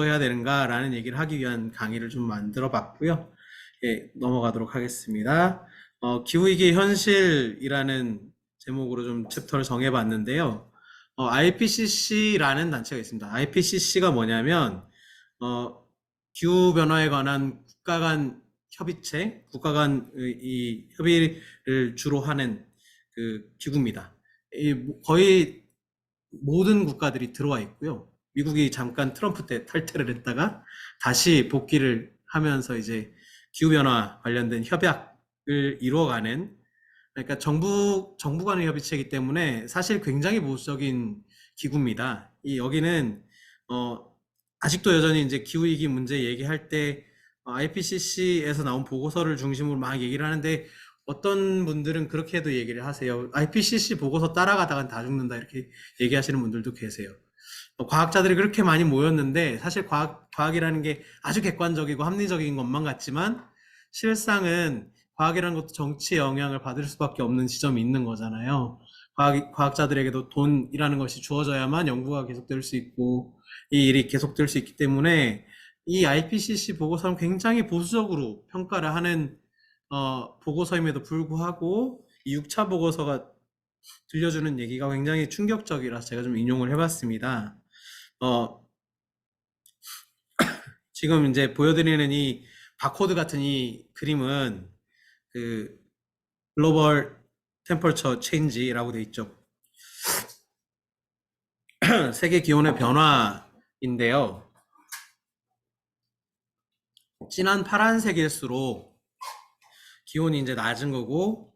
해야 되는가라는 얘기를 하기 위한 강의를 좀 만들어 봤고요. 예, 넘어가도록 하겠습니다. 기후위기 현실이라는 제목으로 좀 챕터를 정해봤는데요. IPCC라는 단체가 있습니다. IPCC가 뭐냐면, 기후변화에 관한 국가 간 협의체, 국가 간 이 협의를 주로 하는 그 기구입니다. 거의 모든 국가들이 들어와 있고요. 미국이 잠깐 트럼프 때 탈퇴를 했다가 다시 복귀를 하면서 이제 기후변화 관련된 협약을 이루어가는, 그러니까 정부 간의 협의체이기 때문에 사실 굉장히 보수적인 기구입니다. 여기는 어, 아직도 여전히 이제 기후위기 문제 얘기할 때 IPCC에서 나온 보고서를 중심으로 막 얘기를 하는데, 어떤 분들은 그렇게도 얘기를 하세요. IPCC 보고서 따라가다간 다 죽는다, 이렇게 얘기하시는 분들도 계세요. 과학자들이 그렇게 많이 모였는데, 사실 과학이라는 게 아주 객관적이고 합리적인 것만 같지만 실상은 과학이라는 것도 정치의 영향을 받을 수밖에 없는 지점이 있는 거잖아요. 과학자들에게도 돈이라는 것이 주어져야만 연구가 계속될 수 있고 이 일이 계속될 수 있기 때문에 이 IPCC 보고서는 굉장히 보수적으로 평가를 하는 보고서임에도 불구하고 이 6차 보고서가 들려주는 얘기가 굉장히 충격적이라서 제가 좀 인용을 해봤습니다. 어, 지금 이제 보여드리는 이 바코드 같은 이 그림은 그 글로벌 템퍼처 체인지라고 돼 있죠. 세계 기온의 변화인데요. 진한 파란색일수록 기온이 이제 낮은 거고,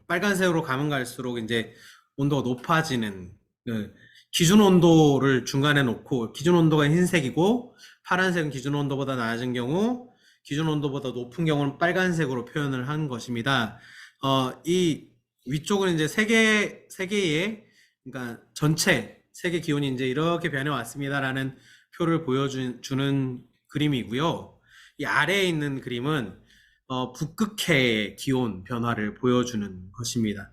빨간색으로 가면 갈수록 이제 온도가 높아지는, 그 기준 온도를 중간에 놓고, 기준 온도가 흰색이고 파란색은 기준 온도보다 낮은 경우, 기준 온도보다 높은 경우는 빨간색으로 표현을 한 것입니다. 이 위쪽은 이제 세계의, 그러니까 전체 세계 기온이 이제 이렇게 변해왔습니다라는 표를 보여주는 그림이고요. 이 아래에 있는 그림은 북극해의 기온 변화를 보여주는 것입니다.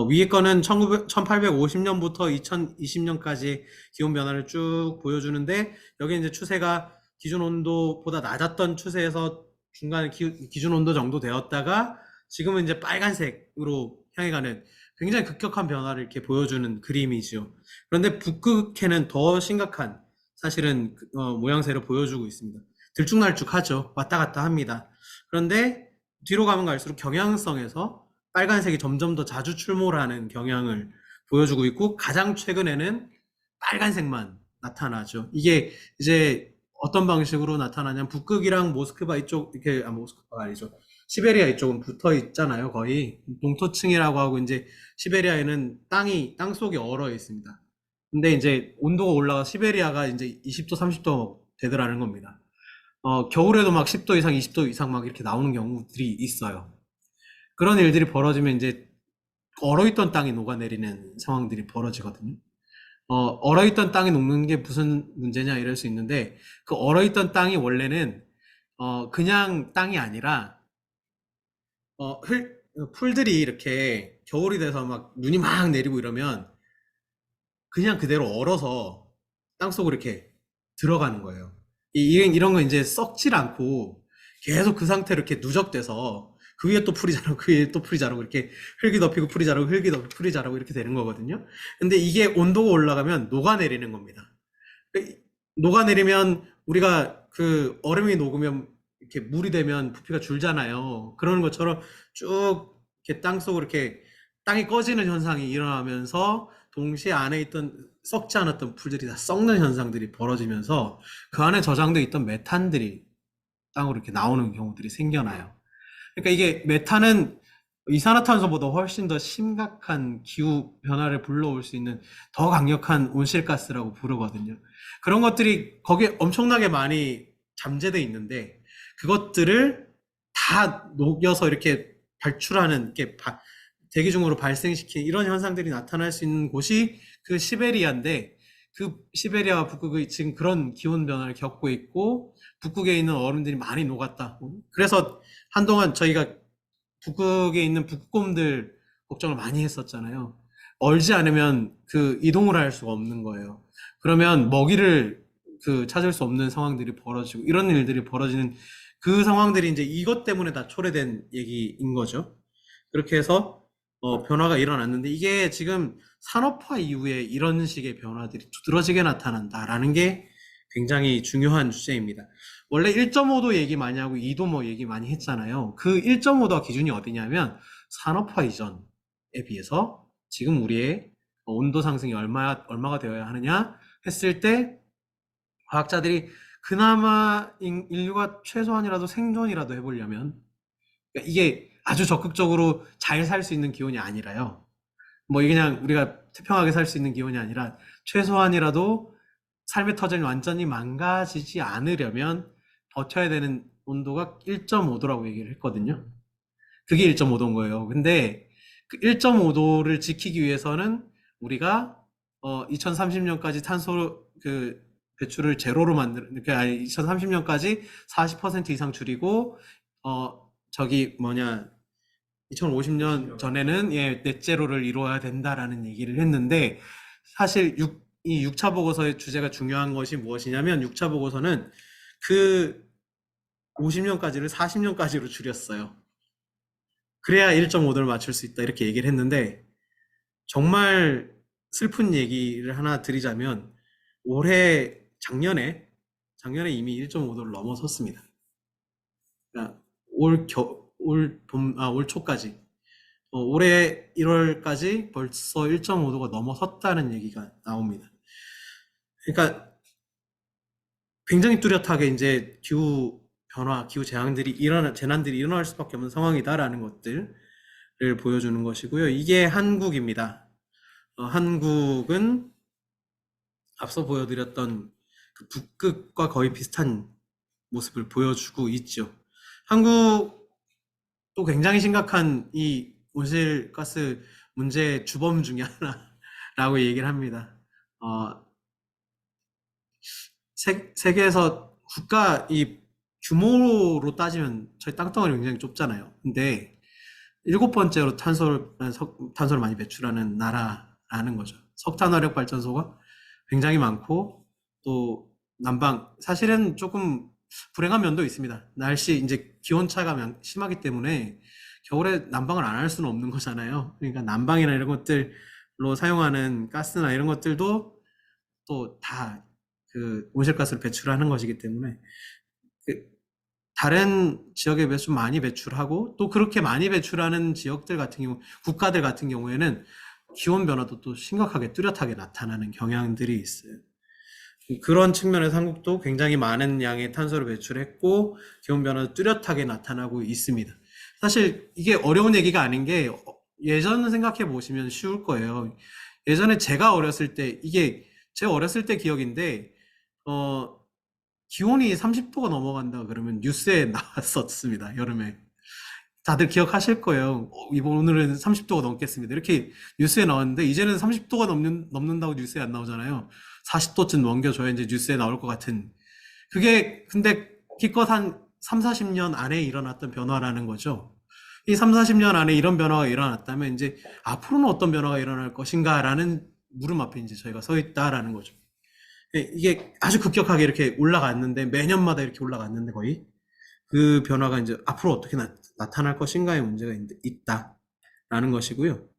위에 거는 1850년부터 2020년까지 기온 변화를 쭉 보여주는데, 여기 이제 추세가 기준 온도보다 낮았던 추세에서 중간 기준 온도 정도 되었다가 지금은 이제 빨간색으로 향해 가는 굉장히 급격한 변화를 이렇게 보여주는 그림이죠. 그런데 북극해는 더 심각한 사실은 모양새를 보여주고 있습니다. 들쭉날쭉하죠. 왔다 갔다 합니다. 그런데 뒤로 가면 갈수록 경향성에서 빨간색이 점점 더 자주 출몰하는 경향을 보여주고 있고, 가장 최근에는 빨간색만 나타나죠. 이게 이제 어떤 방식으로 나타나냐면, 북극이랑 모스크바 이쪽, 이렇게, 모스크바가 아니죠. 시베리아 이쪽은 붙어 있잖아요. 거의 동토층이라고 하고, 이제 시베리아에는 땅 속이 얼어 있습니다. 근데 이제 온도가 올라가 시베리아가 이제 20도, 30도 되더라는 겁니다. 겨울에도 막 10도 이상, 20도 이상 막 이렇게 나오는 경우들이 있어요. 그런 일들이 벌어지면 이제 얼어있던 땅이 녹아내리는 상황들이 벌어지거든요. 얼어있던 땅이 녹는 게 무슨 문제냐 이럴 수 있는데, 그 얼어있던 땅이 원래는 그냥 땅이 아니라 풀들이 이렇게 겨울이 돼서 막 눈이 막 내리고 이러면 그냥 그대로 얼어서 땅속으로 이렇게 들어가는 거예요. 이런 거 이제 썩질 않고 계속 그 상태로 이렇게 누적돼서 그 위에 또 풀이 자라고 그 위에 또 풀이 자라고 이렇게 흙이 덮이고 풀이 자라고 흙이 덮이고 풀이 자라고 이렇게 되는 거거든요. 근데 이게 온도가 올라가면 녹아내리는 겁니다. 녹아내리면 우리가 그 얼음이 녹으면 이렇게 물이 되면 부피가 줄잖아요. 그러는 것처럼 쭉 이렇게 땅속으로 이렇게 땅이 꺼지는 현상이 일어나면서 동시에 안에 있던 썩지 않았던 풀들이 다 썩는 현상들이 벌어지면서 그 안에 저장돼 있던 메탄들이 땅으로 이렇게 나오는 경우들이 생겨나요. 그러니까 이게 메탄은 이산화탄소보다 훨씬 더 심각한 기후 변화를 불러올 수 있는 더 강력한 온실가스라고 부르거든요. 그런 것들이 거기에 엄청나게 많이 잠재돼 있는데, 그것들을 다 녹여서 이렇게 발출하는, 이렇게 대기 중으로 발생시키는 이런 현상들이 나타날 수 있는 곳이 그 시베리아인데, 그 시베리아와 북극이 지금 그런 기온 변화를 겪고 있고 북극에 있는 얼음들이 많이 녹았다. 그래서 한동안 저희가 북극에 있는 북극곰들 걱정을 많이 했었잖아요. 얼지 않으면 그 이동을 할 수가 없는 거예요. 그러면 먹이를 찾을 수 없는 상황들이 벌어지고 이런 일들이 벌어지는 그 상황들이 이제 이것 때문에 다 초래된 얘기인 거죠. 그렇게 해서 변화가 일어났는데 이게 지금 산업화 이후에 이런 식의 변화들이 두드러지게 나타난다라는 게 굉장히 중요한 주제입니다. 원래 1.5도 얘기 많이 하고 2도 뭐 얘기 많이 했잖아요. 그 1.5도 기준이 어디냐면 산업화 이전에 비해서 지금 우리의 온도 상승이 얼마가 되어야 하느냐 했을 때 과학자들이 그나마 인류가 최소한이라도 생존이라도 해보려면 그러니까 이게 아주 적극적으로 잘 살 수 있는 기온이 아니라요. 뭐 이게 그냥 우리가 태평하게 살 수 있는 기온이 아니라 최소한이라도 삶의 터전이 완전히 망가지지 않으려면 버텨야 되는 온도가 1.5도라고 얘기를 했거든요. 그게 1.5도인 거예요. 근데 그 1.5도를 지키기 위해서는 우리가 2030년까지 탄소 배출을 제로로 그러니까 2030년까지 40% 이상 줄이고 저기 뭐냐 2050년 전에는 넷제로를 이루어야 된다라는 얘기를 했는데 사실 이 6차 보고서의 주제가 중요한 것이 무엇이냐면 6차 보고서는 그 50년까지를 40년까지로 줄였어요. 그래야 1.5도를 맞출 수 있다 이렇게 얘기를 했는데 정말 슬픈 얘기를 하나 드리자면 작년에 이미 1.5도를 넘어섰습니다. 그러니까 올 초까지 올해 1월까지 벌써 1.5도가 넘어섰다는 얘기가 나옵니다. 그러니까 굉장히 뚜렷하게 이제 기후 변화, 기후 재난들이 일어날 수밖에 없는 상황이다라는 것들을 보여주는 것이고요. 이게 한국입니다. 한국은 앞서 보여드렸던 그 북극과 거의 비슷한 모습을 보여주고 있죠. 한국도 굉장히 심각한 이 온실가스 문제의 주범 중에 하나라고 얘기를 합니다. 세계에서 국가 이 규모로 따지면 저희 땅덩어리 굉장히 좁잖아요. 근데 7번째로 탄소를 많이 배출하는 나라라는 거죠. 석탄 화력 발전소가 굉장히 많고 또 사실은 조금 불행한 면도 있습니다. 이제 기온차가 심하기 때문에 겨울에 난방을 안 할 수는 없는 거잖아요. 그러니까 난방이나 이런 것들로 사용하는 가스나 이런 것들도 또 다 그 온실가스를 배출하는 것이기 때문에 그 다른 지역에 비해서 좀 많이 배출하고 또 그렇게 많이 배출하는 국가들 같은 경우에는 기온 변화도 또 심각하게 뚜렷하게 나타나는 경향들이 있어요. 그런 측면에서 한국도 굉장히 많은 양의 탄소를 배출했고 기온 변화도 뚜렷하게 나타나고 있습니다. 사실 이게 어려운 얘기가 아닌 게 예전 생각해 보시면 쉬울 거예요. 예전에 제가 어렸을 때 제 어렸을 때 기억인데 기온이 30도가 넘어간다 그러면 뉴스에 나왔었습니다. 여름에. 다들 기억하실 거예요. 오늘은 30도가 넘겠습니다. 이렇게 뉴스에 나왔는데 이제는 30도가 넘는다고 뉴스에 안 나오잖아요. 40도쯤 넘겨줘야 이제 뉴스에 나올 것 같은. 그게 근데 기껏 한 3, 40년 안에 일어났던 변화라는 거죠. 이 3, 40년 안에 이런 변화가 일어났다면 이제 앞으로는 어떤 변화가 일어날 것인가라는 물음 앞에 이제 저희가 서 있다라는 거죠. 이게 아주 급격하게 이렇게 올라갔는데 매년마다 이렇게 올라갔는데 거의 그 변화가 이제 앞으로 어떻게 나타날 것인가의 문제가 있다라는 것이고요.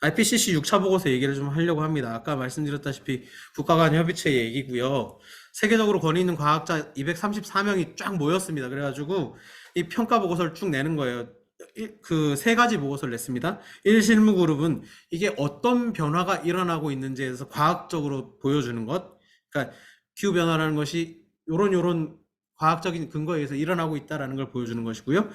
IPCC 6차 보고서 얘기를 좀 하려고 합니다. 아까 말씀드렸다시피 국가 간 협의체 얘기고요. 세계적으로 권위 있는 과학자 234명이 쫙 모였습니다. 그래가지고 이 평가 보고서를 쭉 내는 거예요. 그 세 가지 보고서를 냈습니다. 1 실무 그룹은 이게 어떤 변화가 일어나고 있는지에 대해서 과학적으로 보여주는 것. 그러니까 기후 변화라는 것이 요런 과학적인 근거에 의해서 일어나고 있다라는 걸 보여주는 것이고요.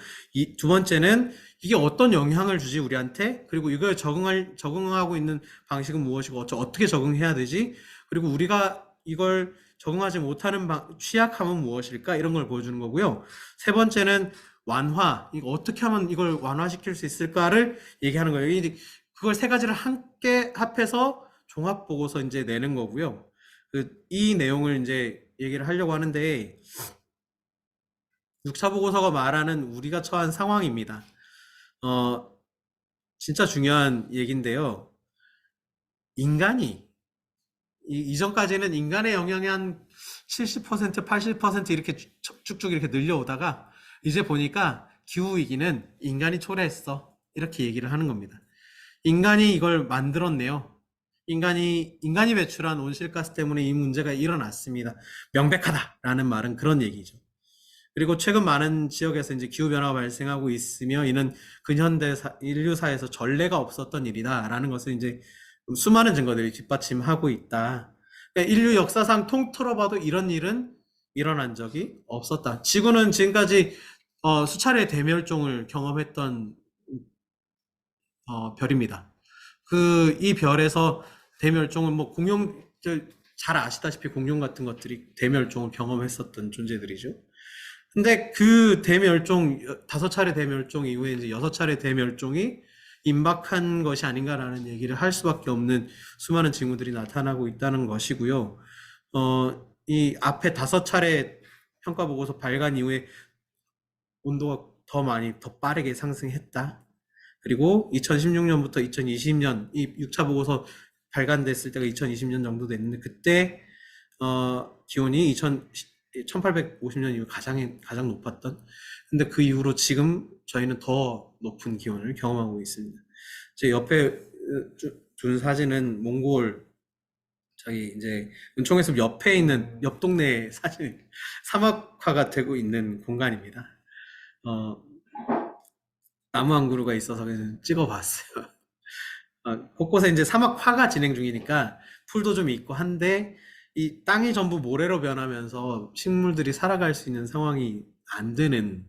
두 번째는 이게 어떤 영향을 주지 우리한테, 그리고 이걸 적응하고 있는 방식은 무엇이고 어떻게 적응해야 되지, 그리고 우리가 이걸 적응하지 못하는 취약함은 무엇일까, 이런 걸 보여주는 거고요. 세 번째는 이거 어떻게 하면 이걸 완화시킬 수 있을까를 얘기하는 거예요. 그걸 세 가지를 함께 합해서 종합 보고서 이제 내는 거고요. 이 내용을 이제 얘기를 하려고 하는데 6차 보고서가 말하는 우리가 처한 상황입니다. 진짜 중요한 얘기인데요. 이전까지는 인간의 영향이 한 70%, 80% 이렇게 쭉쭉 이렇게 늘려오다가 이제 보니까 기후위기는 인간이 초래했어. 이렇게 얘기를 하는 겁니다. 인간이 이걸 만들었네요. 인간이 배출한 온실가스 때문에 이 문제가 일어났습니다. 명백하다라는 말은 그런 얘기죠. 그리고 최근 많은 지역에서 이제 기후변화가 발생하고 있으며 이는 근현대 인류사에서 전례가 없었던 일이다라는 것을 이제 수많은 증거들이 뒷받침하고 있다. 그러니까 인류 역사상 통틀어 봐도 이런 일은 일어난 적이 없었다. 지구는 지금까지 수차례 대멸종을 경험했던 별입니다. 이 별에서 대멸종은 뭐 잘 아시다시피 공룡 같은 것들이 대멸종을 경험했었던 존재들이죠. 근데 그 대멸종, 5차례 대멸종 이후에 이제 6차례 대멸종이 임박한 것이 아닌가라는 얘기를 할 수밖에 없는 수많은 징후들이 나타나고 있다는 것이고요. 이 앞에 5차례 평가보고서 발간 이후에 온도가 더 빠르게 상승했다. 그리고 2016년부터 2020년 이 6차 보고서 발간됐을 때가 2020년 정도 됐는데 그때 기온이 1850년 이후 가장 높았던. 근데 그 이후로 지금 저희는 더 높은 기온을 경험하고 있습니다. 제 옆에 둔 사진은 몽골 저기 이제 은총에서 옆에 있는 옆 동네 사진 사막화가 되고 있는 공간입니다. 어, 나무 한 그루가 있어서 그냥 찍어봤어요. 곳곳에 이제 사막화가 진행 중이니까 풀도 좀 있고 한데 이 땅이 전부 모래로 변하면서 식물들이 살아갈 수 있는 상황이 안 되는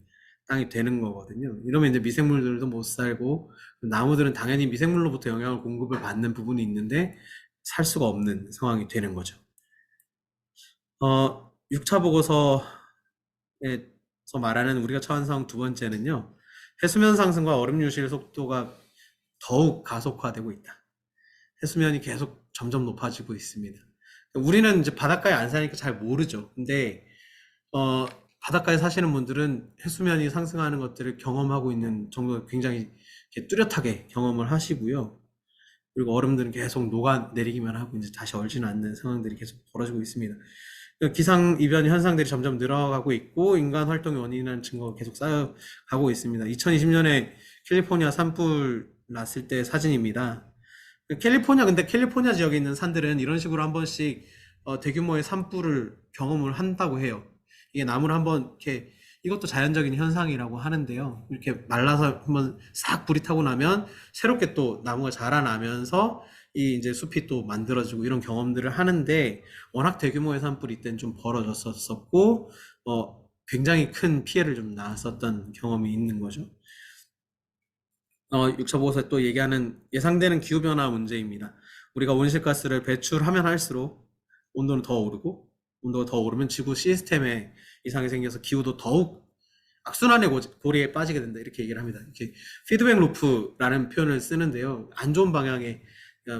땅이 되는 거거든요. 이러면 이제 미생물들도 못 살고 나무들은 당연히 미생물로부터 영향을 공급을 받는 부분이 있는데 살 수가 없는 상황이 되는 거죠. 6차 보고서에서 말하는 우리가 처한 상황 두 번째는요. 해수면 상승과 얼음 유실 속도가 더욱 가속화되고 있다. 해수면이 계속 점점 높아지고 있습니다. 우리는 이제 바닷가에 안 사니까 잘 모르죠. 근데 바닷가에 사시는 분들은 해수면이 상승하는 것들을 경험하고 있는 정도 굉장히 뚜렷하게 경험을 하시고요. 그리고 얼음들은 계속 녹아내리기만 하고 이제 다시 얼지는 않는 상황들이 계속 벌어지고 있습니다. 기상 이변 현상들이 점점 늘어가고 있고 인간 활동의 원인이라는 증거가 계속 쌓여가고 있습니다. 2020년에 캘리포니아 산불 났을 때 사진입니다. 근데 캘리포니아 지역에 있는 산들은 이런 식으로 한 번씩 대규모의 산불을 경험을 한다고 해요. 이게 나무를 한번 이렇게 이것도 자연적인 현상이라고 하는데요. 이렇게 말라서 한번 싹 불이 타고 나면 새롭게 또 나무가 자라나면서 이 이제 숲이 또 만들어지고 이런 경험들을 하는데 워낙 대규모의 산불이 이때는 좀 벌어졌었고 굉장히 큰 피해를 좀 났었던 경험이 있는 거죠. 6차 보고서에 또 얘기하는 예상되는 기후변화 문제입니다. 우리가 온실가스를 배출하면 할수록 온도는 더 오르고 온도가 더 오르면 지구 시스템에 이상이 생겨서 기후도 더욱 악순환의 고리에 빠지게 된다 이렇게 얘기를 합니다. 이렇게 피드백 루프라는 표현을 쓰는데요. 안 좋은 방향의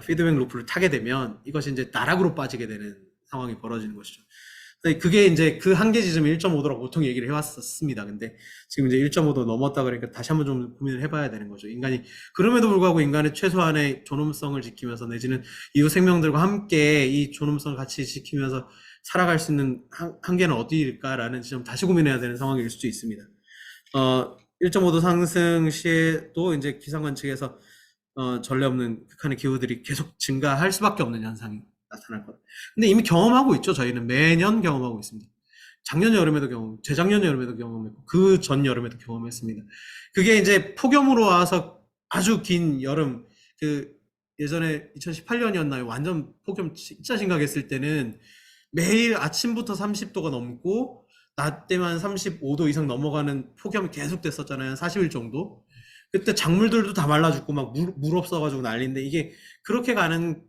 피드백 루프를 타게 되면 이것이 이제 나락으로 빠지게 되는 상황이 벌어지는 것이죠. 그게 이제 그 한계 지점이 1.5도라고 보통 얘기를 해왔었습니다. 근데 지금 이제 1.5도 넘었다 그러니까 다시 한번 좀 고민을 해봐야 되는 거죠. 그럼에도 불구하고 인간의 최소한의 존엄성을 지키면서 내지는 이후 생명들과 함께 이 존엄성을 같이 지키면서 살아갈 수 있는 한계는 어디일까라는 지점 다시 고민해야 되는 상황일 수도 있습니다. 1.5도 상승 시에도 이제 기상관 측에서 전례 없는 극한의 기후들이 계속 증가할 수밖에 없는 현상이 나타날 것. 근데 이미 경험하고 있죠. 저희는 매년 경험하고 있습니다. 작년 여름에도 재작년 여름에도 경험했고, 그 전 여름에도 경험했습니다. 그게 이제 폭염으로 와서 아주 긴 여름, 예전에 2018년이었나요? 완전 폭염 진짜 심각했을 때는 매일 아침부터 30도가 넘고, 낮 때만 35도 이상 넘어가는 폭염이 계속 됐었잖아요. 40일 정도. 그때 작물들도 다 말라 죽고 막 물 없어가지고 난리인데 이게 그렇게 가는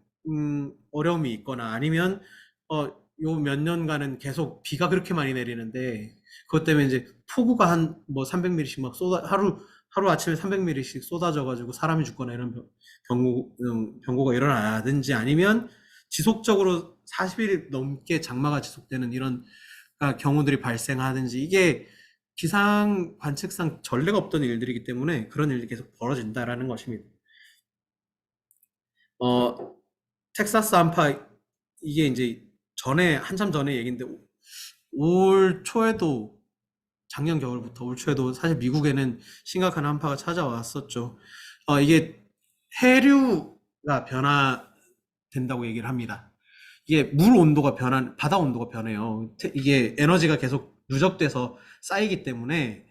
어려움이 있거나 아니면 요 몇 년간은 계속 비가 그렇게 많이 내리는데 그것 때문에 이제 폭우가 한 뭐 300mm씩 막 하루 아침에 300mm씩 쏟아져가지고 사람이 죽거나 이런 경고가 일어나든지 아니면 지속적으로 40일 넘게 장마가 지속되는 이런 경우들이 발생하든지 이게 기상 관측상 전례가 없던 일들이기 때문에 그런 일이 계속 벌어진다라는 것입니다. 텍사스 이게 이제 한참 전에 얘기인데, 올 초에도, 작년 겨울부터 올 초에도 사실 미국에는 심각한 한파가 찾아왔었죠. 이게 해류가 변화된다고 얘기를 합니다. 이게 바다 온도가 변해요. 이게 에너지가 계속 누적돼서 쌓이기 때문에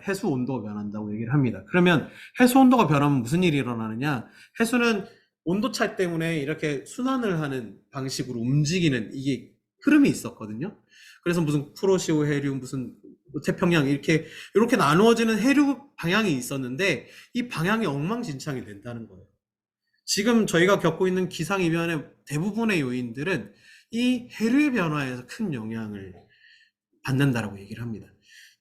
해수 온도가 변한다고 얘기를 합니다. 그러면 해수 온도가 변하면 무슨 일이 일어나느냐? 해수는 온도 차 때문에 이렇게 순환을 하는 방식으로 움직이는 이게 흐름이 있었거든요. 그래서 무슨 쿠로시오 해류, 무슨 뭐 태평양 이렇게 나누어지는 해류 방향이 있었는데 이 방향이 엉망진창이 된다는 거예요. 지금 저희가 겪고 있는 기상이변의 대부분의 요인들은 이 해류의 변화에서 큰 영향을 받는다라고 얘기를 합니다.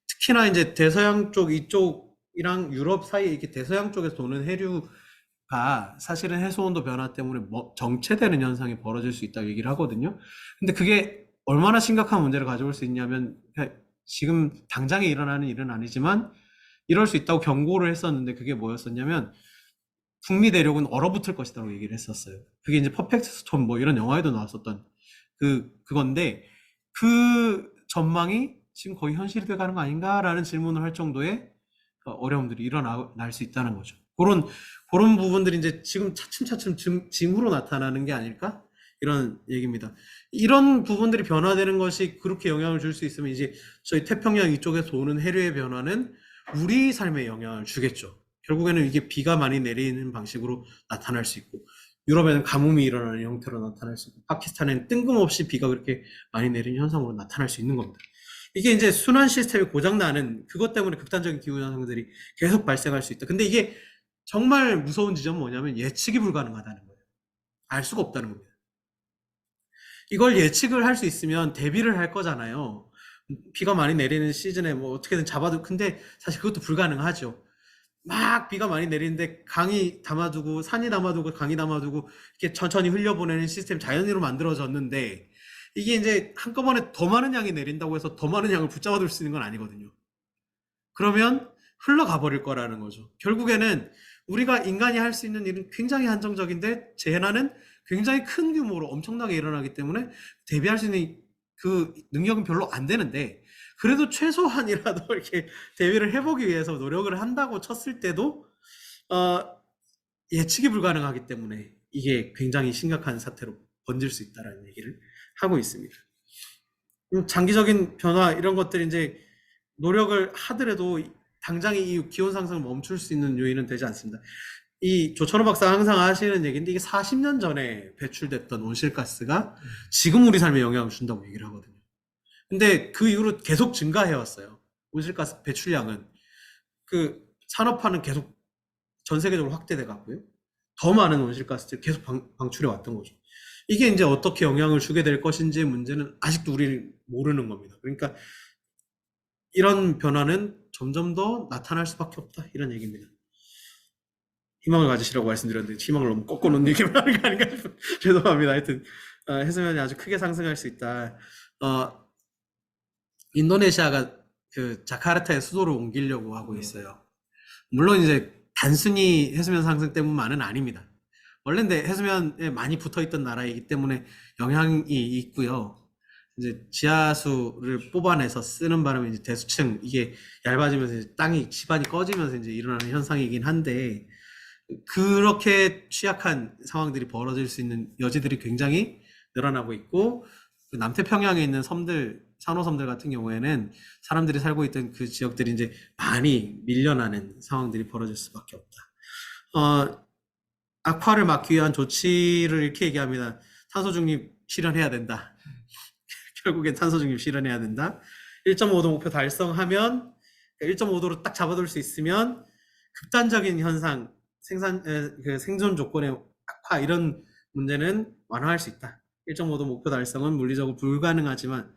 특히나 이제 대서양 쪽 이쪽이랑 유럽 사이에 이렇게 대서양 쪽에서 도는 해류가 사실은 해수온도 변화 때문에 정체되는 현상이 벌어질 수 있다고 얘기를 하거든요. 근데 그게 얼마나 심각한 문제를 가져올 수 있냐면 지금 당장에 일어나는 일은 아니지만 이럴 수 있다고 경고를 했었는데 그게 뭐였었냐면 북미 대륙은 얼어붙을 것이라고 얘기를 했었어요. 그게 이제 퍼펙트 스톰 뭐 이런 영화에도 나왔었던 그건데 그 전망이 지금 거의 현실이 돼 가는 거 아닌가라는 질문을 할 정도의 어려움들이 일어날 수 있다는 거죠. 그런 부분들이 이제 지금 차츰차츰 징후로 나타나는 게 아닐까? 이런 얘기입니다. 이런 부분들이 변화되는 것이 그렇게 영향을 줄 수 있으면 이제 저희 태평양 이쪽에서 오는 해류의 변화는 우리 삶에 영향을 주겠죠. 결국에는 이게 비가 많이 내리는 방식으로 나타날 수 있고, 유럽에는 가뭄이 일어나는 형태로 나타날 수 있고, 파키스탄에는 뜬금없이 비가 그렇게 많이 내리는 현상으로 나타날 수 있는 겁니다. 이게 이제 순환 시스템이 고장나는 그것 때문에 극단적인 기후 현상들이 계속 발생할 수 있다. 근데 이게 정말 무서운 지점은 뭐냐면 예측이 불가능하다는 거예요. 알 수가 없다는 겁니다. 이걸 예측을 할 수 있으면 대비를 할 거잖아요. 비가 많이 내리는 시즌에 뭐 어떻게든 근데 사실 그것도 불가능하죠. 막 비가 많이 내리는데 강이 담아두고 산이 담아두고 강이 담아두고 이렇게 천천히 흘려보내는 시스템 자연으로 만들어졌는데 이게 이제 한꺼번에 더 많은 양이 내린다고 해서 더 많은 양을 붙잡아둘 수 있는 건 아니거든요. 그러면 흘러가 버릴 거라는 거죠. 결국에는 우리가 인간이 할 수 있는 일은 굉장히 한정적인데 재난은 굉장히 큰 규모로 엄청나게 일어나기 때문에 대비할 수 있는 그 능력은 별로 안 되는데 그래도 최소한이라도 이렇게 대비를 해보기 위해서 노력을 한다고 쳤을 때도 어, 예측이 불가능하기 때문에 이게 굉장히 심각한 사태로 번질 수 있다라는 얘기를 하고 있습니다. 장기적인 변화 이런 것들이 이제 노력을 하더라도 당장에 이 기온 상승을 멈출 수 있는 요인은 되지 않습니다. 이 조천호 박사가 항상 하시는 얘기인데 이게 40년 전에 배출됐던 온실가스가 지금 우리 삶에 영향을 준다고 얘기를 하거든요. 근데 그 이후로 계속 증가해 왔어요. 온실가스 배출량은 그 산업화는 계속 전 세계적으로 확대돼 갔고요. 더 많은 온실가스를 계속 방출해 왔던 거죠. 이게 이제 어떻게 영향을 주게 될 것인지의 문제는 아직도 우리는 모르는 겁니다. 그러니까 이런 변화는 점점 더 나타날 수밖에 없다. 이런 얘기입니다. 희망을 가지시라고 말씀드렸는데 희망을 너무 꺾어놓는 얘기만 하는 거 아닌가 싶어요. 죄송합니다. 하여튼 해수면이 아주 크게 상승할 수 있다. 어, 인도네시아가 그 자카르타의 수도를 옮기려고 하고 있어요. 물론 이제 단순히 해수면 상승 때문만은 아닙니다. 원래인데 해수면에 많이 붙어 있던 나라이기 때문에 영향이 있고요. 이제 지하수를 뽑아내서 쓰는 바람에 이제 대수층 이게 얇아지면서 이제 지반이 꺼지면서 이제 일어나는 현상이긴 한데 그렇게 취약한 상황들이 벌어질 수 있는 여지들이 굉장히 늘어나고 있고 그 남태평양에 있는 산호섬들 같은 경우에는 사람들이 살고 있던 그 지역들이 이제 많이 밀려나는 상황들이 벌어질 수밖에 없다. 악화를 막기 위한 조치를 이렇게 얘기합니다. 탄소 중립 실현해야 된다. 결국엔 탄소 중립 실현해야 된다. 1.5도 목표 달성하면 1.5도로 딱 잡아둘 수 있으면 극단적인 현상, 생존 조건의 악화 이런 문제는 완화할 수 있다. 1.5도 목표 달성은 물리적으로 가능하지만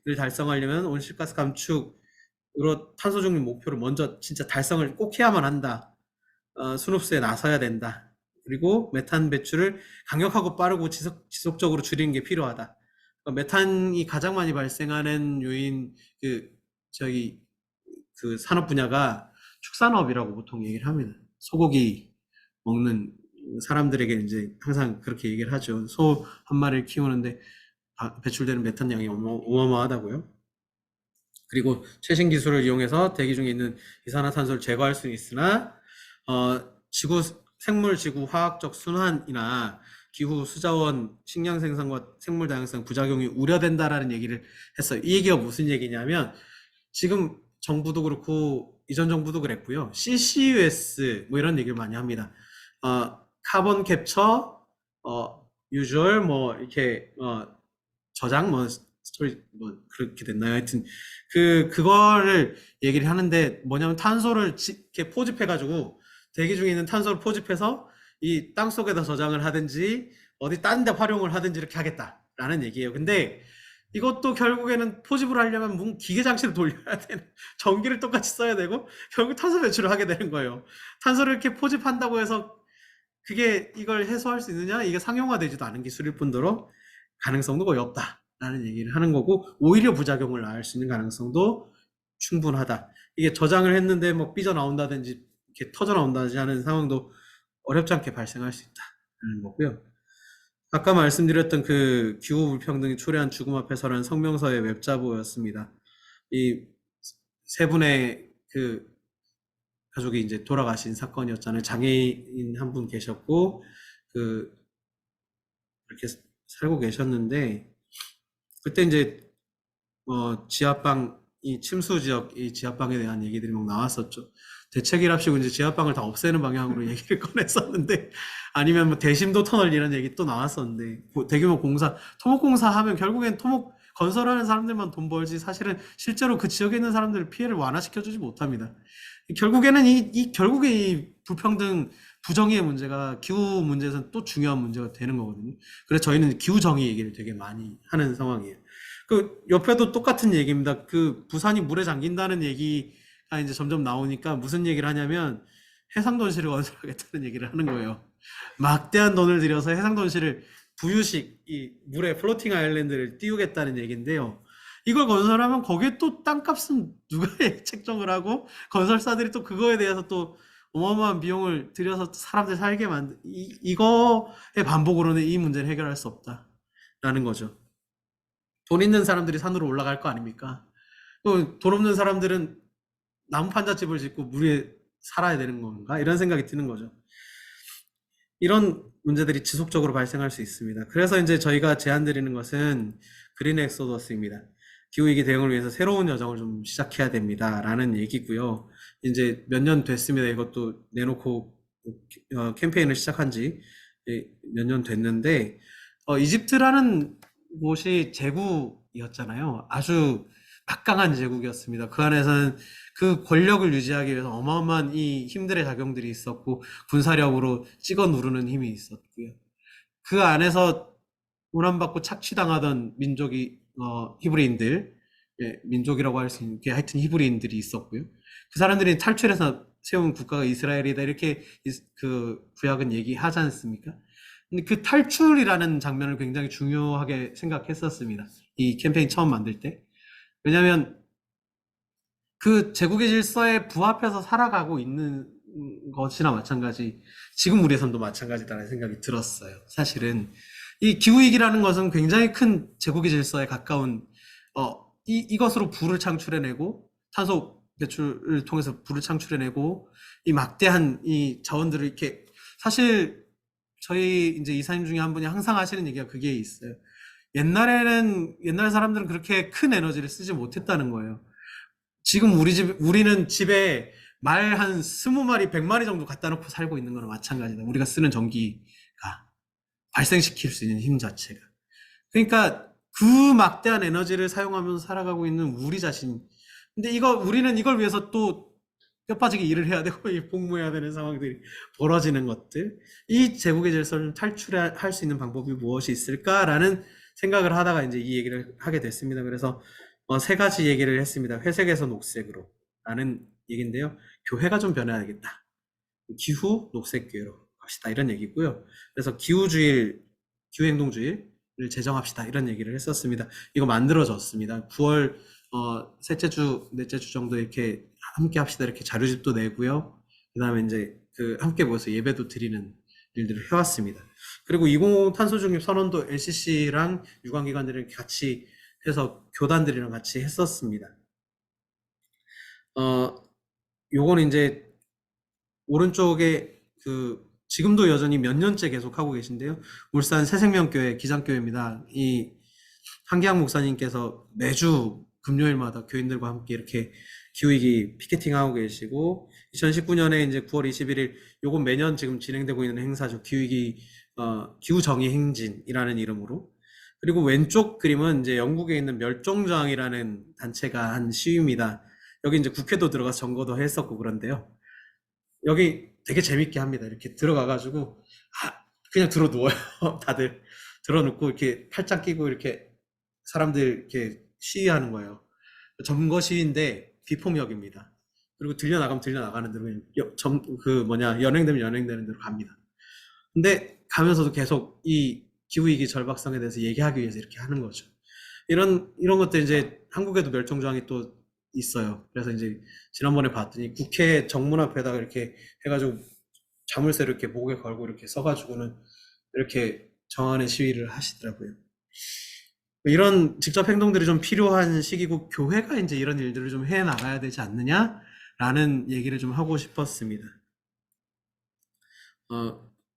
이를 달성하려면 온실가스 감축으로 탄소 중립 목표를 먼저 진짜 달성을 꼭 해야만 한다. 순흡수에 나서야 된다. 그리고 메탄 배출을 강력하고 빠르고 지속적으로 줄이는 게 필요하다. 메탄이 가장 많이 발생하는 요인 그 산업 분야가 축산업이라고 보통 얘기를 합니다. 소고기 먹는 사람들에게 이제 항상 그렇게 얘기를 하죠. 소 한 마리를 키우는데 배출되는 메탄량이 어마어마하다고요. 그리고 최신 기술을 이용해서 대기 중에 있는 이산화탄소를 제거할 수는 있으나 지구 생물 지구 화학적 순환이나 기후 수자원 식량 생산과 생물 다양성 부작용이 우려된다라는 얘기를 했어요. 이 얘기가 무슨 얘기냐면 지금 정부도 그렇고 이전 정부도 그랬고요. CCUS 뭐 이런 얘기를 많이 합니다. 카본 캡처, 유주얼 뭐 이렇게 저장 뭐 스토리 뭐 그렇게 됐나요? 하여튼 그거를 얘기를 하는데 뭐냐면 탄소를 이렇게 포집해 가지고 대기 중에 있는 탄소를 포집해서 이 땅 속에다 저장을 하든지 어디 딴 데 활용을 하든지 이렇게 하겠다라는 얘기예요. 근데 이것도 결국에는 포집을 하려면 기계 장치를 돌려야 되는 전기를 똑같이 써야 되고 결국 탄소 배출을 하게 되는 거예요. 탄소를 이렇게 포집한다고 해서 그게 이걸 해소할 수 있느냐? 이게 상용화되지도 않은 기술일 뿐더러 가능성도 거의 없다라는 얘기를 하는 거고 오히려 부작용을 낳을 수 있는 가능성도 충분하다. 이게 저장을 했는데 뭐 삐져나온다든지 이렇게 터져나온다든지 하는 상황도 어렵지 않게 발생할 수 있다는 거고요. 아까 말씀드렸던 그 기후 불평등이 초래한 죽음 앞에서라는 성명서의 웹자보였습니다. 이 세 분의 그 가족이 이제 돌아가신 사건이었잖아요. 장애인 한 분 계셨고 그 이렇게 살고 계셨는데 그때 이제 지하방 이 침수 지역 이 지하방에 대한 얘기들이 막 나왔었죠. 대책이랍시고 이제 지하방을 다 없애는 방향으로 얘기를 꺼냈었는데 아니면 뭐 대심도 터널 이런 얘기 또 나왔었는데 대규모 공사 토목공사 하면 결국엔 토목 건설하는 사람들만 돈 벌지 사실은 실제로 그 지역에 있는 사람들 피해를 완화시켜주지 못합니다. 결국에는 결국에 이 불평등 부정의의 문제가 기후 문제에서는 또 중요한 문제가 되는 거거든요. 그래서 저희는 기후 정의 얘기를 되게 많이 하는 상황이에요. 그 옆에도 똑같은 얘기입니다. 그 부산이 물에 잠긴다는 얘기가 이제 점점 나오니까 무슨 얘기를 하냐면 해상도시를 건설하겠다는 얘기를 하는 거예요. 막대한 돈을 들여서 해상도시를 부유식 이 물에 플로팅 아일랜드를 띄우겠다는 얘기인데요. 이걸 건설하면 거기에 또 땅값은 누가 책정을 하고 건설사들이 또 그거에 대해서 또 어마어마한 비용을 들여서 사람들 살게 만든 이거의 반복으로는 이 문제를 해결할 수 없다라는 거죠. 돈 있는 사람들이 산으로 올라갈 거 아닙니까? 또 돈 없는 사람들은 나무 판잣집을 짓고 물 위에 살아야 되는 건가? 이런 생각이 드는 거죠. 이런 문제들이 지속적으로 발생할 수 있습니다. 그래서 이제 저희가 제안드리는 것은 그린 엑소더스입니다. 기후위기 대응을 위해서 새로운 여정을 좀 시작해야 됩니다. 라는 얘기고요. 이제 몇 년 됐습니다. 이것도 내놓고 캠페인을 시작한 지 몇 년 됐는데, 이집트라는 곳이 제국이었잖아요. 아주 막강한 제국이었습니다. 그 안에서는 그 권력을 유지하기 위해서 어마어마한 이 힘들의 작용들이 있었고 군사력으로 찍어 누르는 힘이 있었고요. 그 안에서 고난받고 착취당하던 민족이 히브리인들, 민족이라고 할 수 있는 게 하여튼 히브리인들이 있었고요. 그 사람들이 탈출해서 세운 국가가 이스라엘이다 이렇게 그 구약은 얘기하지 않습니까? 근데 그 탈출이라는 장면을 굉장히 중요하게 생각했었습니다. 이 캠페인 처음 만들 때. 왜냐하면 그 제국의 질서에 부합해서 살아가고 있는 것이나 마찬가지, 지금 우리의 삶도 마찬가지다라는 생각이 들었어요. 사실은 이 기후위기라는 것은 굉장히 큰 제국의 질서에 가까운 이것으로 불을 창출해내고 탄소 배출을 통해서 불을 창출해내고 이 막대한 이 자원들을 이렇게 사실 저희 이제 이사님 중에 한 분이 항상 하시는 얘기가 그게 있어요. 옛날 사람들은 그렇게 큰 에너지를 쓰지 못했다는 거예요. 지금 우리는 집에 말 한 20마리, 100마리 정도 갖다 놓고 살고 있는 거나 마찬가지다. 우리가 쓰는 전기가 발생시킬 수 있는 힘 자체가. 그러니까 그 막대한 에너지를 사용하면서 살아가고 있는 우리 자신. 근데 우리는 이걸 위해서 또 뼈빠지게 일을 해야 되고 복무해야 되는 상황들이 벌어지는 것들. 이 제국의 질서를 탈출할 수 있는 방법이 무엇이 있을까라는 생각을 하다가 이제 이 얘기를 하게 됐습니다. 그래서 세 가지 얘기를 했습니다. 회색에서 녹색으로 라는 얘기인데요. 교회가 좀 변해야겠다. 기후 녹색교회로 갑시다. 이런 얘기고요. 그래서 기후행동주의를 제정합시다. 이런 얘기를 했었습니다. 이거 만들어졌습니다. 9월 셋째 주, 넷째 주 정도 이렇게 함께 합시다. 이렇게 자료집도 내고요. 그 다음에 이제 함께 모여서 예배도 드리는 일들을 해왔습니다. 그리고 2050 탄소 중립 선언도 LCC랑 유관기관들이 같이 해서 교단들이랑 같이 했었습니다. 요거는 이제 오른쪽에 지금도 여전히 몇 년째 계속 하고 계신데요. 울산 새생명교회 기장교회입니다. 이 한기학 목사님께서 매주 금요일마다 교인들과 함께 이렇게 기후위기 피켓팅하고 계시고, 2019년에 이제 9월 21일, 요건 매년 지금 진행되고 있는 행사죠. 기후위기, 기후정의 행진이라는 이름으로. 그리고 왼쪽 그림은 이제 영국에 있는 멸종저항이라는 단체가 한 시위입니다. 여기 이제 국회도 들어가서 점거도 했었고 그런데요. 여기 되게 재밌게 합니다. 이렇게 들어가가지고, 그냥 들어 누워요. 다들 들어 눕고 이렇게 팔짱 끼고 이렇게 사람들 이렇게 시위하는 거예요. 점거 시위인데 비폭력입니다. 그리고 들려나가면 들려나가는 대로 연행되면 연행되는 대로 갑니다. 근데 가면서도 계속 이 기후위기 절박성에 대해서 얘기하기 위해서 이렇게 하는 거죠. 이런 것들 이제 한국에도 멸종조항이 또 있어요. 그래서 이제 지난번에 봤더니 국회 정문 앞에다가 이렇게 해가지고 자물쇠를 이렇게 목에 걸고 이렇게 써가지고는 이렇게 정하는 시위를 하시더라고요. 이런 직접 행동들이 좀 필요한 시기고, 교회가 이제 이런 일들을 좀 해 나가야 되지 않느냐라는 얘기를 좀 하고 싶었습니다.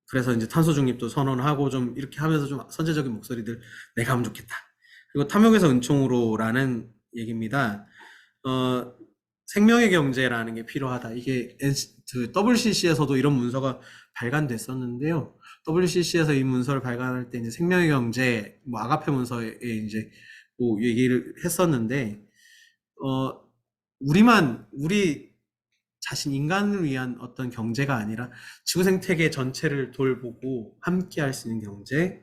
그래서 이제 탄소 중립도 선언하고 좀 이렇게 하면서 좀 선제적인 목소리들 내가 하면 좋겠다. 그리고 탐욕에서 은총으로라는 얘기입니다. 생명의 경제라는 게 필요하다. 이게 WCC에서도 이런 문서가 발간됐었는데요. WCC에서 이 문서를 발간할 때 이제 생명의 경제, 아가페 문서에 이제 얘기를 했었는데, 우리 자신 인간을 위한 어떤 경제가 아니라 지구 생태계 전체를 돌보고 함께 할 수 있는 경제,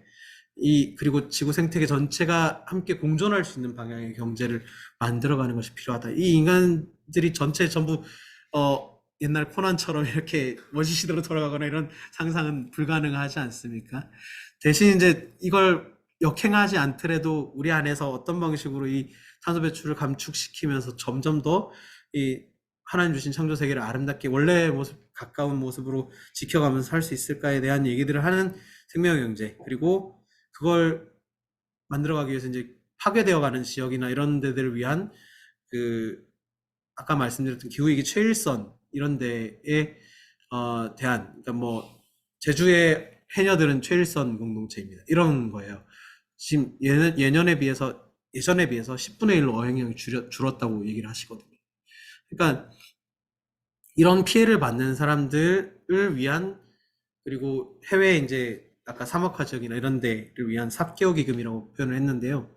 그리고 지구 생태계 전체가 함께 공존할 수 있는 방향의 경제를 만들어가는 것이 필요하다. 이 인간들이 전체 전부 옛날 코난처럼 이렇게 원시시대로 돌아가거나 이런 상상은 불가능하지 않습니까? 대신 이제 이걸 역행하지 않더라도 우리 안에서 어떤 방식으로 이 탄소 배출을 감축시키면서 점점 더 이 하나님 주신 창조 세계를 아름답게 원래의 모습, 가까운 모습으로 지켜가면서 살 수 있을까에 대한 얘기들을 하는 생명의 경제, 그리고 그걸 만들어가기 위해서 이제 파괴되어가는 지역이나 이런 데들을 위한 아까 말씀드렸던 기후위기 최일선 이런 데에 대한, 그러니까 제주의 해녀들은 최일선 공동체입니다. 이런 거예요. 지금 예전에 비해서 10분의 1로 어획량이 줄었다고 얘기를 하시거든요. 그러니까 이런 피해를 받는 사람들을 위한, 그리고 해외 이제 아까 사막화 지역이나 이런 데를 위한 삽개오 기금이라고 표현을 했는데요.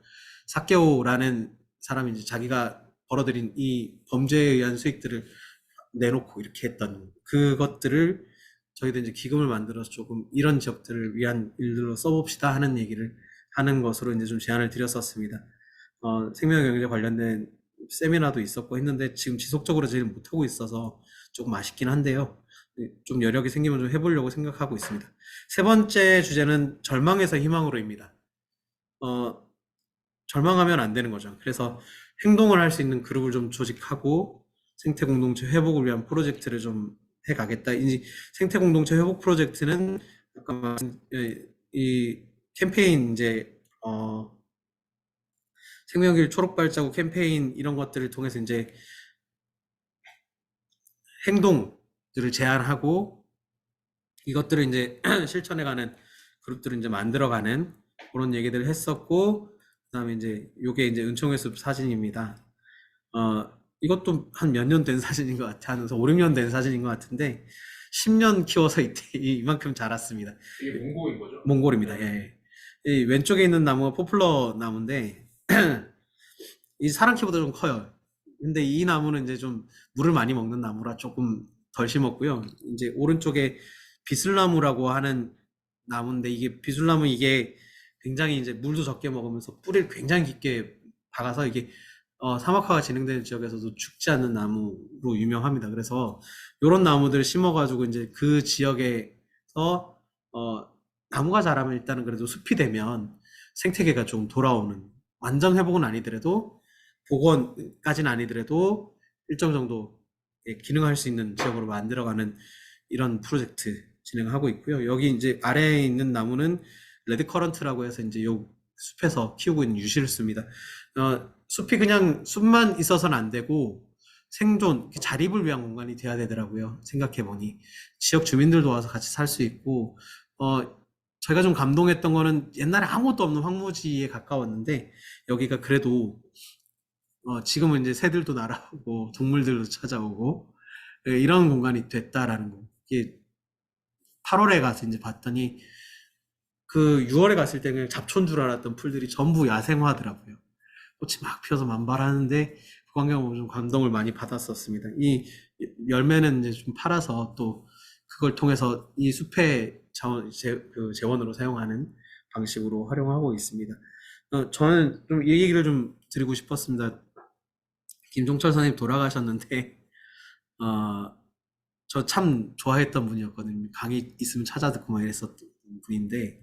삽개오라는 사람이 이제 자기가 벌어들인 이 범죄에 의한 수익들을 내놓고 이렇게 했던 그것들을 저희도 이제 기금을 만들어서 조금 이런 지역들을 위한 일들로 써봅시다 하는 얘기를 하는 것으로 이제 좀 제안을 드렸었습니다. 생명경제 관련된 세미나도 있었고 했는데 지금 지속적으로 제일 못하고 있어서 조금 아쉽긴 한데요. 좀 여력이 생기면 좀 해보려고 생각하고 있습니다. 세 번째 주제는 절망에서 희망으로입니다. 절망하면 안 되는 거죠. 그래서 행동을 할 수 있는 그룹을 좀 조직하고 생태 공동체 회복을 위한 프로젝트를 좀 해가겠다. 이 생태 공동체 회복 프로젝트는 아까 말씀 이 캠페인 이제 생명길 초록발자국 캠페인 이런 것들을 통해서 이제 행동들을 제안하고 이것들을 이제 실천해가는 그룹들을 이제 만들어가는 그런 얘기들을 했었고, 그다음에 이제 요게 이제 은총의 숲 사진입니다. 이것도 한 몇 년 된 사진인 것 같아. 한 5, 6년 된 사진인 것 같은데 10년 키워서 이만큼 자랐습니다. 이게 몽골인 거죠? 몽골입니다. 예. 이 왼쪽에 있는 나무가 포플러 나무인데 이 사람 키보다 좀 커요. 근데 이 나무는 이제 좀 물을 많이 먹는 나무라 조금 덜 심었고요. 이제 오른쪽에 비슬나무라고 하는 나무인데 이게 굉장히 이제 물도 적게 먹으면서 뿌리를 굉장히 깊게 박아서 이게 사막화가 진행되는 지역에서도 죽지 않는 나무로 유명합니다. 그래서 이런 나무들을 심어가지고 이제 그 지역에서 나무가 자라면 일단은 그래도 숲이 되면 생태계가 좀 돌아오는, 완전 회복은 아니더라도 복원까지는 아니더라도 일정 정도 기능할 수 있는 지역으로 만들어가는 이런 프로젝트 진행하고 있고요. 여기 이제 아래에 있는 나무는 레드 커런트라고 해서 이제 요 숲에서 키우고 있는 유실수입니다. 숲이 그냥 숲만 있어서는 안 되고 생존, 자립을 위한 공간이 돼야 되더라고요. 생각해보니. 지역 주민들도 와서 같이 살 수 있고, 저희가 좀 감동했던 거는 옛날에 아무것도 없는 황무지에 가까웠는데, 여기가 그래도, 지금은 이제 새들도 날아오고, 동물들도 찾아오고, 예, 이런 공간이 됐다라는 거. 이게 8월에 가서 이제 봤더니, 그 6월에 갔을 때 그냥 잡초인 줄 알았던 풀들이 전부 야생화더라고요. 꽃이 막 피어서 만발하는데 그 광경을 보고 좀 감동을 많이 받았었습니다. 이 열매는 이제 좀 팔아서 또 그걸 통해서 이 숲의 그 재원으로 사용하는 방식으로 활용하고 있습니다. 저는 좀 이 얘기를 좀 드리고 싶었습니다. 김종철 선생님 돌아가셨는데, 저 참 좋아했던 분이었거든요. 강의 있으면 찾아 듣고 막 이랬었던 분인데,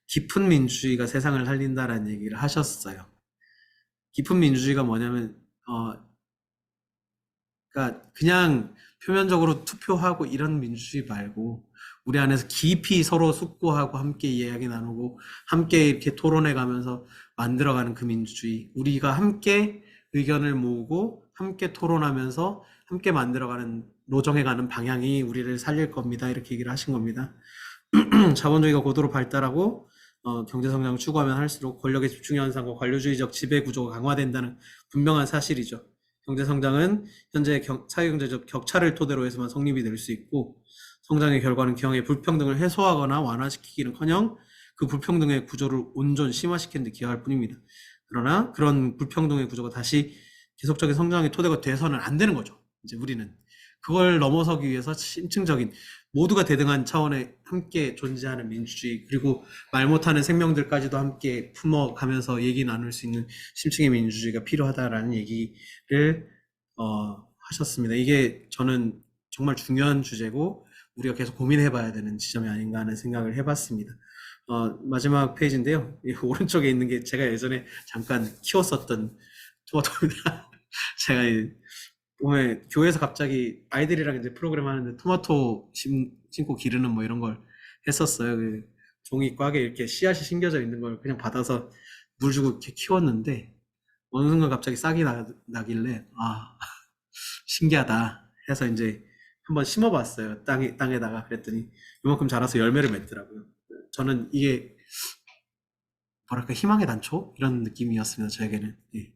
깊은 민주주의가 세상을 살린다라는 얘기를 하셨어요. 깊은 민주주의가 뭐냐면, 그러니까 그냥 표면적으로 투표하고 이런 민주주의 말고, 우리 안에서 깊이 서로 숙고하고 함께 이야기 나누고, 함께 이렇게 토론해 가면서 만들어가는 그 민주주의. 우리가 함께 의견을 모으고, 함께 토론하면서 함께 만들어가는, 노정해가는 방향이 우리를 살릴 겁니다. 이렇게 얘기를 하신 겁니다. 자본주의가 고도로 발달하고 경제 성장을 추구하면 할수록 권력의 집중 현상과 관료주의적 지배 구조가 강화된다는 분명한 사실이죠. 경제 성장은 현재 사회경제적 격차를 토대로 해서만 성립이 될 수 있고, 성장의 결과는 기왕의 불평등을 해소하거나 완화시키기는커녕 그 불평등의 구조를 온전 심화시키는 데 기여할 뿐입니다. 그러나 그런 불평등의 구조가 다시 계속적인 성장의 토대가 돼서는 안 되는 거죠. 이제 우리는 그걸 넘어서기 위해서 심층적인, 모두가 대등한 차원에 함께 존재하는 민주주의, 그리고 말 못하는 생명들까지도 함께 품어가면서 얘기 나눌 수 있는 심층의 민주주의가 필요하다라는 얘기를 하셨습니다. 이게 저는 정말 중요한 주제고 우리가 계속 고민해봐야 되는 지점이 아닌가 하는 생각을 해봤습니다. 마지막 페이지인데요. 이 오른쪽에 있는 게 제가 예전에 잠깐 키웠었던 토마토입니다. 제가 봄에 교회에서 갑자기 아이들이랑 이제 프로그램 하는데 토마토 심고 기르는 뭐 이런 걸 했었어요. 그 종이 꽉에 이렇게 씨앗이 심겨져 있는 걸 그냥 받아서 물 주고 이렇게 키웠는데 어느 순간 갑자기 싹이 나길래 신기하다 해서 이제 한번 심어봤어요. 땅에다가 그랬더니 이만큼 자라서 열매를 맺더라고요. 저는 이게 뭐랄까 희망의 단초 이런 느낌이었습니다. 저에게는. 예.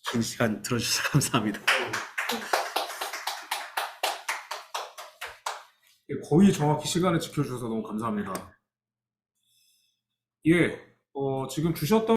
긴 시간 들어주셔서 감사합니다. 거의 정확히 시간을 지켜주셔서 너무 감사합니다. 예, 지금 주셨던